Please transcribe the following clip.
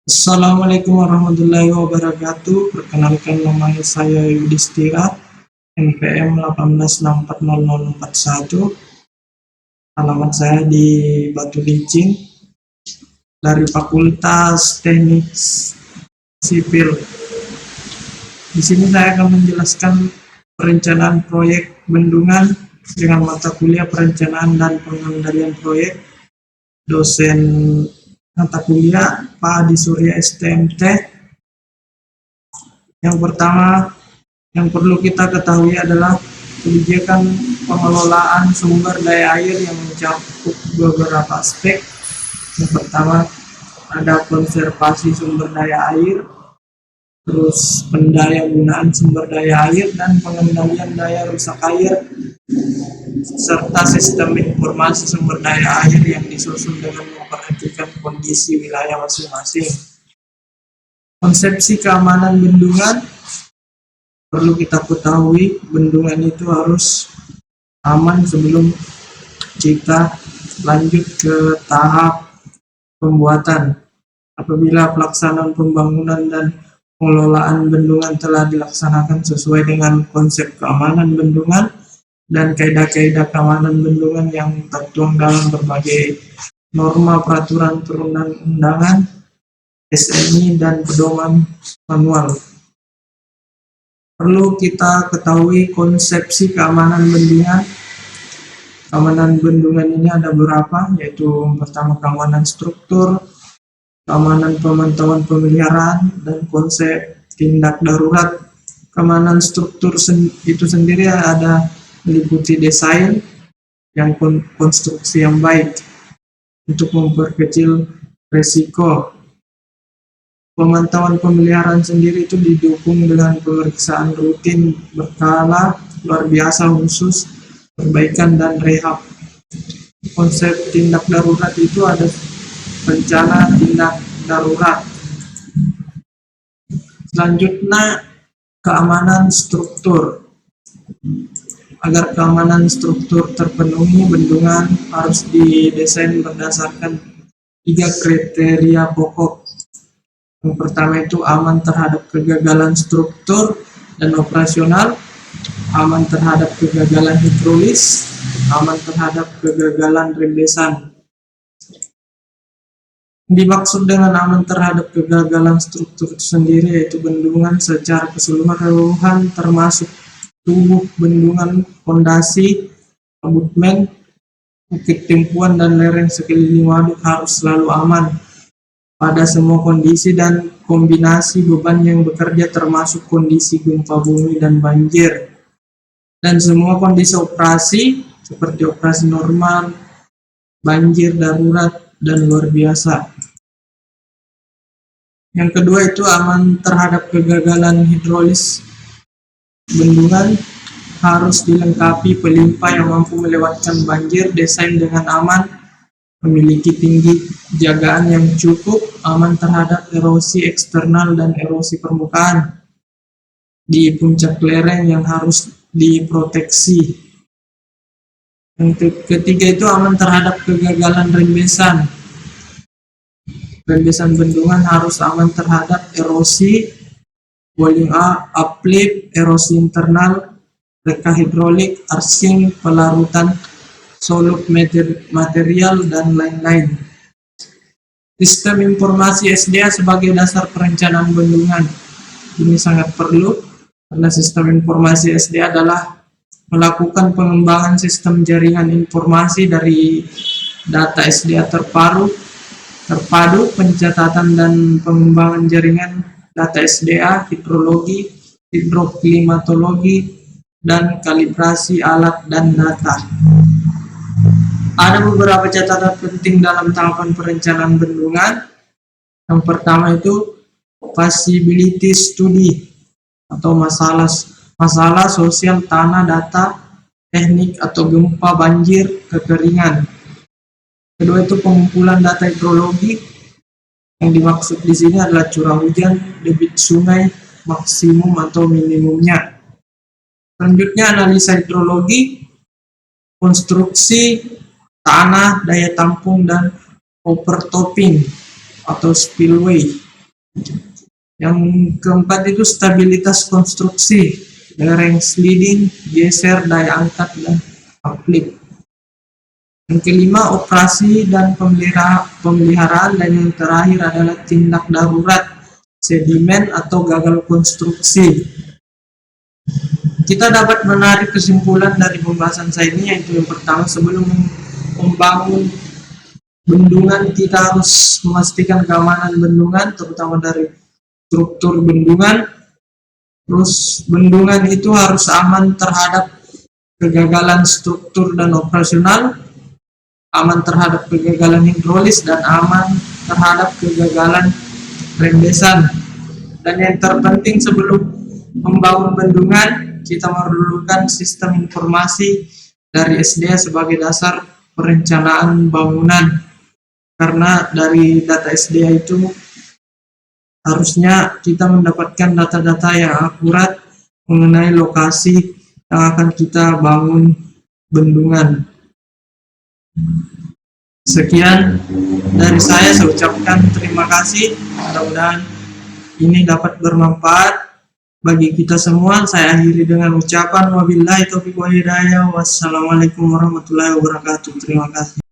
Assalamualaikum warahmatullahi wabarakatuh. Perkenalkan, nama saya Yudhistira, NPM 18640041. Alamat saya di Batu Licin, dari Fakultas Teknik Sipil. Di sini saya akan menjelaskan perencanaan proyek bendungan dengan mata kuliah perencanaan dan pengendalian proyek. Dosen mata kuliah Pak Adi Surya STMT. Yang pertama yang perlu kita ketahui adalah kebijakan pengelolaan sumber daya air yang mencakup beberapa aspek. Yang pertama ada konservasi sumber daya air, terus pendaya gunaan sumber daya air dan pengendalian daya rusak air, serta sistem informasi sumber daya air yang disusun dengan memperhatikan kondisi wilayah masing-masing. Konsepsi keamanan bendungan perlu kita ketahui, bendungan itu harus aman sebelum kita lanjut ke tahap pembuatan. Apabila pelaksanaan pembangunan dan pengelolaan bendungan telah dilaksanakan sesuai dengan konsep keamanan bendungan dan kaidah-kaidah keamanan bendungan yang tertuang dalam berbagai norma peraturan perundang-undangan, SNI, dan pedoman manual. Perlu kita ketahui konsepsi keamanan bendungan. Keamanan bendungan ini ada beberapa, yaitu pertama keamanan struktur, keamanan pemantauan pemeliharaan, dan konsep tindak darurat. Keamanan struktur itu sendiri ada meliputi desain yang konstruksi yang baik untuk memperkecil resiko. Pemantauan pemeliharaan sendiri itu didukung dengan pemeriksaan rutin berkala, luar biasa khusus, perbaikan dan rehab. Konsep tindak darurat itu ada rencana tindak darurat. Selanjutnya keamanan struktur. Agar keamanan struktur terpenuhi, bendungan harus didesain berdasarkan 3 kriteria pokok. Yang pertama itu aman terhadap kegagalan struktur dan operasional, aman terhadap kegagalan hidrolis, aman terhadap kegagalan rembesan. Dimaksud dengan aman terhadap kegagalan struktur itu sendiri yaitu bendungan secara keseluruhan termasuk tubuh bendungan, fondasi, abutmen, bukit tumpuan, dan lereng sekeliling waduk harus selalu aman pada semua kondisi dan kombinasi beban yang bekerja termasuk kondisi gempa bumi dan banjir, dan semua kondisi operasi seperti operasi normal, banjir, darurat, dan luar biasa. Yang kedua itu aman terhadap kegagalan hidrolis. Bendungan harus dilengkapi pelimpa yang mampu melewatkan banjir, desain dengan aman, memiliki tinggi jagaan yang cukup, aman terhadap erosi eksternal dan erosi permukaan di puncak lereng yang harus diproteksi. Yang ketiga itu aman terhadap kegagalan rembesan. Rembesan bendungan harus aman terhadap erosi, walling uplift, erosi internal, reka hidrolik, arcing, pelarutan solid material, dan lain-lain. Sistem informasi SDA sebagai dasar perencanaan bendungan. Ini sangat perlu karena sistem informasi SDA adalah melakukan pengembangan sistem jaringan informasi dari data SDA terpadu, pencatatan dan pengembangan jaringan data SDA, hidrologi, hidroklimatologi, dan kalibrasi alat dan data. Ada beberapa catatan penting dalam tahapan perencanaan bendungan. Yang pertama itu feasibility study atau masalah sosial tanah, data, teknik atau gempa, banjir, kekeringan. Kedua itu pengumpulan data hidrologi. Yang dimaksud di sini adalah curah hujan, debit sungai, maksimum atau minimumnya. Selanjutnya analisa hidrologi, konstruksi tanah, daya tampung, dan overtopping atau spillway. Yang keempat itu stabilitas konstruksi, lereng sliding, geser, daya angkat, dan uplift. Yang kelima, operasi dan pemeliharaan, dan yang terakhir adalah tindak darurat, sedimen atau gagal konstruksi. Kita dapat menarik kesimpulan dari pembahasan saya ini, yaitu yang pertama, sebelum membangun bendungan kita harus memastikan keamanan bendungan, terutama dari struktur bendungan. Terus bendungan itu harus aman terhadap kegagalan struktur dan operasional, aman terhadap kegagalan hidrolis, dan aman terhadap kegagalan rembesan. Dan yang terpenting sebelum membangun bendungan, kita memerlukan sistem informasi dari SDA sebagai dasar perencanaan bangunan. Karena dari data SDA itu harusnya kita mendapatkan data-data yang akurat mengenai lokasi yang akan kita bangun bendungan. Sekian dari saya ucapkan terima kasih. Mudah-mudahan ini dapat bermanfaat bagi kita semua. Saya akhiri dengan ucapan wabillahi taufiq wal hidayah. Wassalamualaikum warahmatullahi wabarakatuh. Terima kasih.